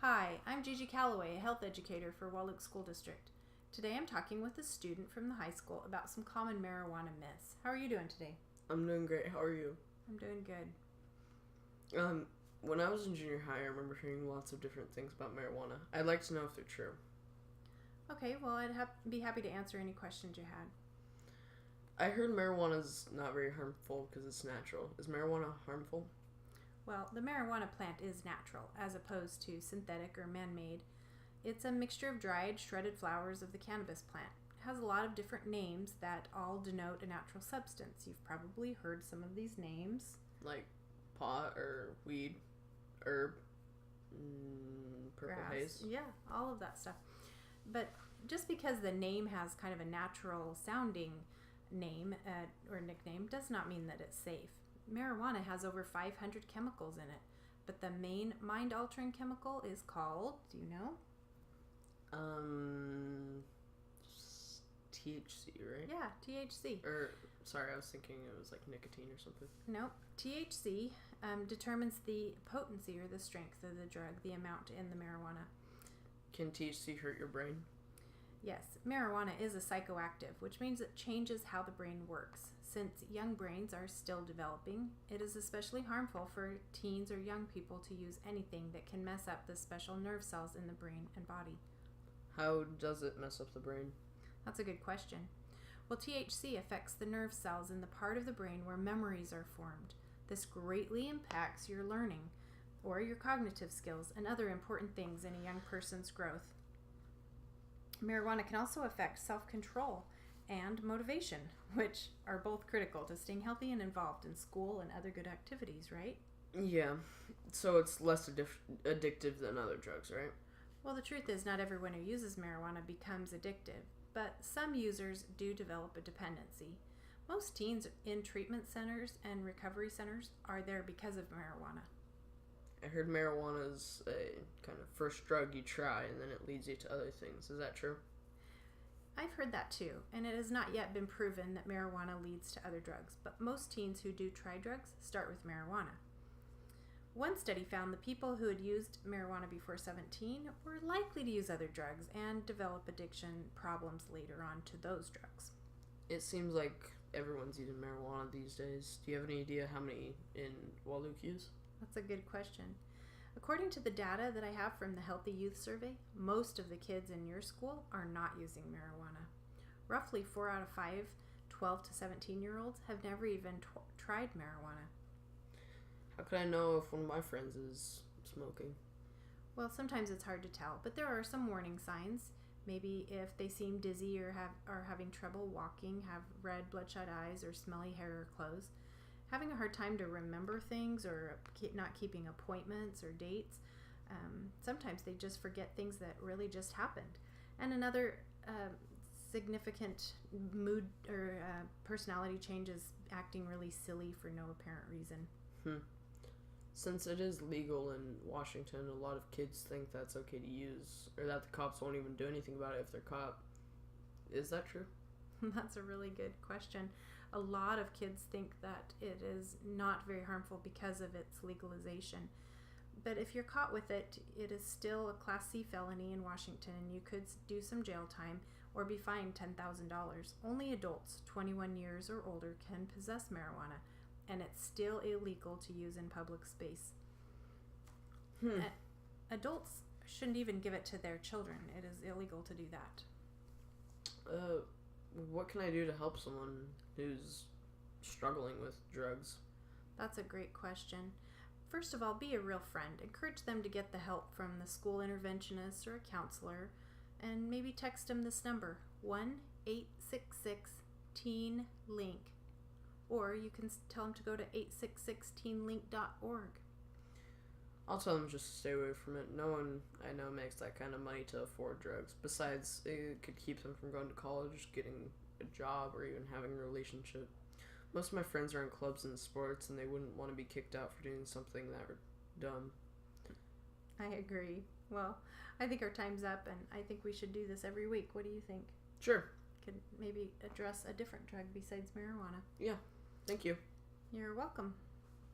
Hi, I'm Gigi Calloway, a health educator for Walluk School District. Today I'm talking with a student from the high school about some common marijuana myths. How are you doing today? I'm doing great. How are you? I'm doing good. When I was in junior high, I remember hearing lots of different things about marijuana. I'd like to know if they're true. Okay, well, I'd be happy to answer any questions you had. I heard marijuana's not very harmful because it's natural. Is marijuana harmful? Well, the marijuana plant is natural, as opposed to synthetic or man-made. It's a mixture of dried, shredded flowers of the cannabis plant. It has a lot of different names that all denote a natural substance. You've probably heard some of these names. Like pot or weed, herb, purple Grass. haze? Yeah, all of that stuff. But just because the name has kind of a natural sounding name or nickname does not mean that it's safe. Marijuana has over 500 chemicals in it, but the main mind-altering chemical is called, do you know? THC, right? Yeah, THC. Sorry, I was thinking it was like nicotine or something. Nope. THC determines the potency or the strength of the drug, the amount in the marijuana. Can THC hurt your brain? Yes, marijuana is a psychoactive, which means it changes how the brain works. Since young brains are still developing, it is especially harmful for teens or young people to use anything that can mess up the special nerve cells in the brain and body. How does it mess up the brain? That's a good question. Well, THC affects the nerve cells in the part of the brain where memories are formed. This greatly impacts your learning or your cognitive skills and other important things in a young person's growth. Marijuana can also affect self-control and motivation, which are both critical to staying healthy and involved in school and other good activities, right? Yeah, so it's less addictive than other drugs, right? Well, the truth is not everyone who uses marijuana becomes addictive, but some users do develop a dependency. Most teens in treatment centers and recovery centers are there because of marijuana. I heard marijuana is a kind of first drug you try and then it leads you to other things. Is that true? I've heard that too, and it has not yet been proven that marijuana leads to other drugs, but most teens who do try drugs start with marijuana. One study found the people who had used marijuana before 17 were likely to use other drugs and develop addiction problems later on to those drugs. It seems like everyone's using marijuana these days. Do you have any idea how many in Walluk use? That's a good question. According to the data that I have from the Healthy Youth Survey, most of the kids in your school are not using marijuana. Roughly 4 out of 5 12 to 17-year-olds have never even tried marijuana. How can I know if one of my friends is smoking? Well, sometimes it's hard to tell, but there are some warning signs. Maybe if they seem dizzy or are having trouble walking, have red bloodshot eyes, or smelly hair or clothes. Having a hard time to remember things or not keeping appointments or dates. Sometimes they just forget things that really just happened. And another significant mood or personality change is acting really silly for no apparent reason. Since it is legal in Washington, a lot of kids think that's okay to use, or that the cops won't even do anything about it if they're caught. Is that true? That's a really good question. A lot of kids think that it is not very harmful because of its legalization. But if you're caught with it, it is still a Class C felony in Washington, and you could do some jail time or be fined $10,000. Only adults 21 years or older can possess marijuana, and it's still illegal to use in public space. Adults shouldn't even give it to their children. It is illegal to do that. What can I do to help someone who's struggling with drugs? That's a great question. First of all, be a real friend. Encourage them to get the help from the school interventionist or a counselor, and maybe text them this number, 1-866-TEEN-LINK. Or you can tell them to go to 866teenlink.org. I'll tell them just to stay away from it. No one I know makes that kind of money to afford drugs. Besides, it could keep them from going to college, getting a job, or even having a relationship. Most of my friends are in clubs and sports, and they wouldn't want to be kicked out for doing something that dumb. I agree. Well, I think our time's up, and I think we should do this every week. What do you think? Sure. Could maybe address a different drug besides marijuana. Yeah. Thank you. You're welcome.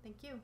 Thank you.